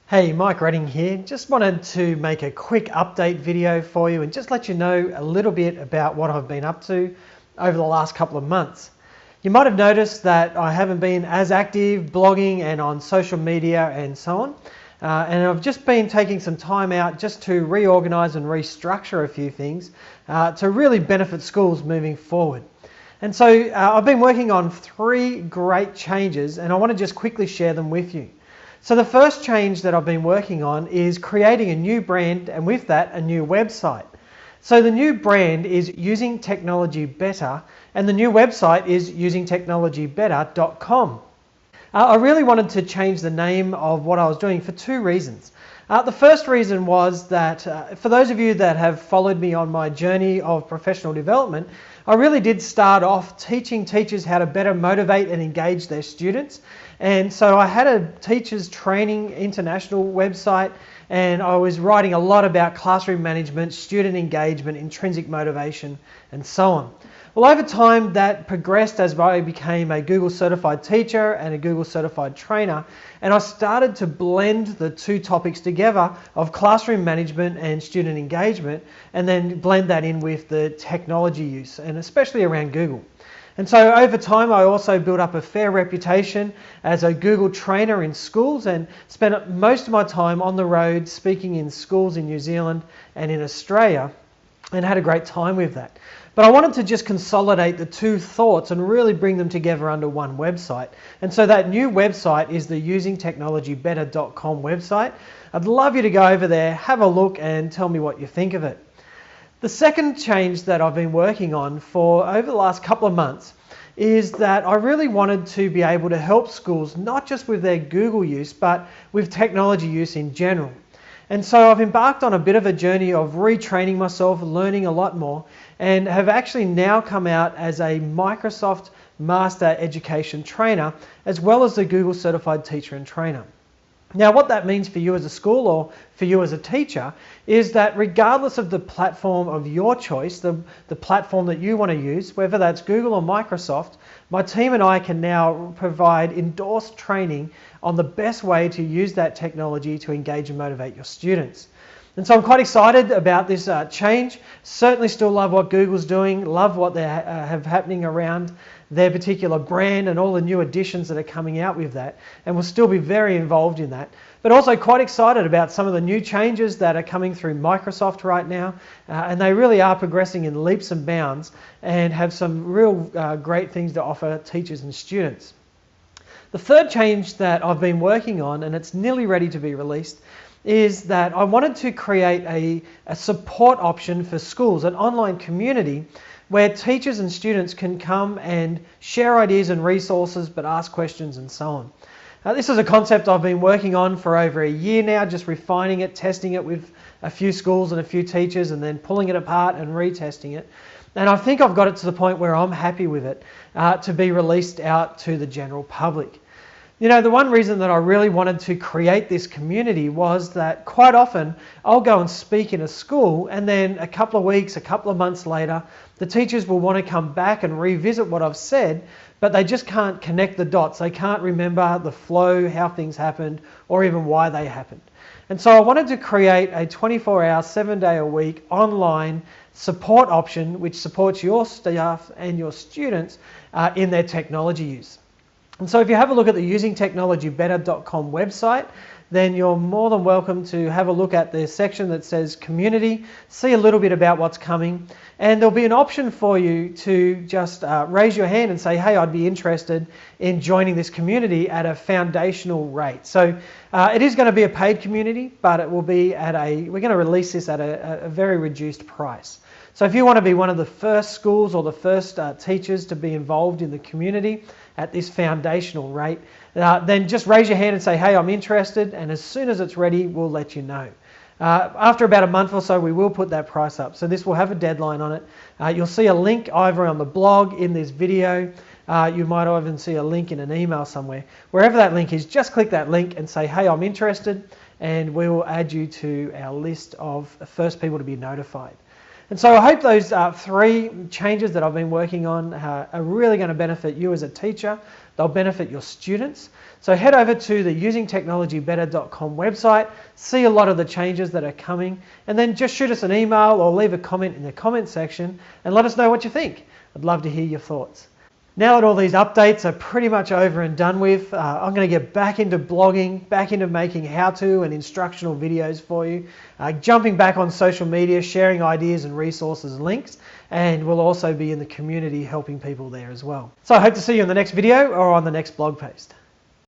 Hey, Mike Redding here. Just wanted to make a quick update video for you and just let you know a little bit about what I've been up to over the last couple of months. You might have noticed that I haven't been as active blogging and on social media and so on. And I've just been taking some time out just to reorganize and restructure a few things to really benefit schools moving forward. And so I've been working on 3 great changes and I want to just quickly share them with you. So the first change that I've been working on is creating a new brand and with that a new website. So the new brand is Using Technology Better and the new website is usingtechnologybetter.com. I really wanted to change the name of what I was doing for 2 reasons. The first reason was that for those of you that have followed me on my journey of professional development, I really did start off teaching teachers how to better motivate and engage their students. And so I had a Teachers Training International website and I was writing a lot about classroom management, student engagement, intrinsic motivation, and so on. Well, over time that progressed as I became a Google certified teacher and a Google certified trainer, and I started to blend the 2 topics together of classroom management and student engagement, and then blend that in with the technology use, and especially around Google. And so over time I also built up a fair reputation as a Google trainer in schools and spent most of my time on the road speaking in schools in New Zealand and in Australia, and had a great time with that. But I wanted to just consolidate the 2 thoughts and really bring them together under one website. And so that new website is the usingtechnologybetter.com website. I'd love you to go over there, have a look and tell me what you think of it. The second change that I've been working on for over the last couple of months is that I really wanted to be able to help schools not just with their Google use but with technology use in general. And so I've embarked on a bit of a journey of retraining myself, learning a lot more, and have actually now come out as a Microsoft Master Education Trainer as well as the Google Certified Teacher and Trainer. Now what that means for you as a school or for you as a teacher is that regardless of the platform of your choice, the platform that you want to use, whether that's Google or Microsoft, my team and I can now provide endorsed training on the best way to use that technology to engage and motivate your students. And so I'm quite excited about this change. Certainly still love what Google's doing, love what they have happening around their particular brand and all the new additions that are coming out with that, and we'll still be very involved in that. But also quite excited about some of the new changes that are coming through Microsoft right now, and they really are progressing in leaps and bounds and have some real great things to offer teachers and students. The third change that I've been working on, and it's nearly ready to be released, is that I wanted to create a support option for schools, an online community where teachers and students can come and share ideas and resources but ask questions and so on. This is a concept I've been working on for over a year now, just refining it, testing it with a few schools and a few teachers and then pulling it apart and retesting it. And I think I've got it to the point where I'm happy with it to be released out to the general public. You know, the one reason that I really wanted to create this community was that quite often I'll go and speak in a school and then a couple of weeks, a couple of months later, the teachers will want to come back and revisit what I've said, but they just can't connect the dots. They can't remember the flow, how things happened, or even why they happened. And so I wanted to create a 24-hour, 7-day-a-week online support option which supports your staff and your students in their technology use. And so if you have a look at the usingtechnologybetter.com website, then you're more than welcome to have a look at the section that says community, see a little bit about what's coming, and there'll be an option for you to just raise your hand and say, hey, I'd be interested in joining this community at a foundational rate. So it is going to be a paid community, but it will be we're going to release this at a very reduced price. So if you want to be one of the first schools or the first teachers to be involved in the community at this foundational rate, then just raise your hand and say, hey, I'm interested, and as soon as it's ready, we'll let you know. After about a month or so, we will put that price up. So this will have a deadline on it. You'll see a link either on the blog, in this video. You might even see a link in an email somewhere. Wherever that link is, just click that link and say, hey, I'm interested, and we will add you to our list of first people to be notified. And so I hope those 3 changes that I've been working on are really going to benefit you as a teacher. They'll benefit your students. So head over to the usingtechnologybetter.com website, see a lot of the changes that are coming, and then just shoot us an email or leave a comment in the comment section and let us know what you think. I'd love to hear your thoughts. Now that all these updates are pretty much over and done with, I'm going to get back into blogging, back into making how-to and instructional videos for you, jumping back on social media, sharing ideas and resources and links, and we'll also be in the community helping people there as well. So I hope to see you in the next video or on the next blog post.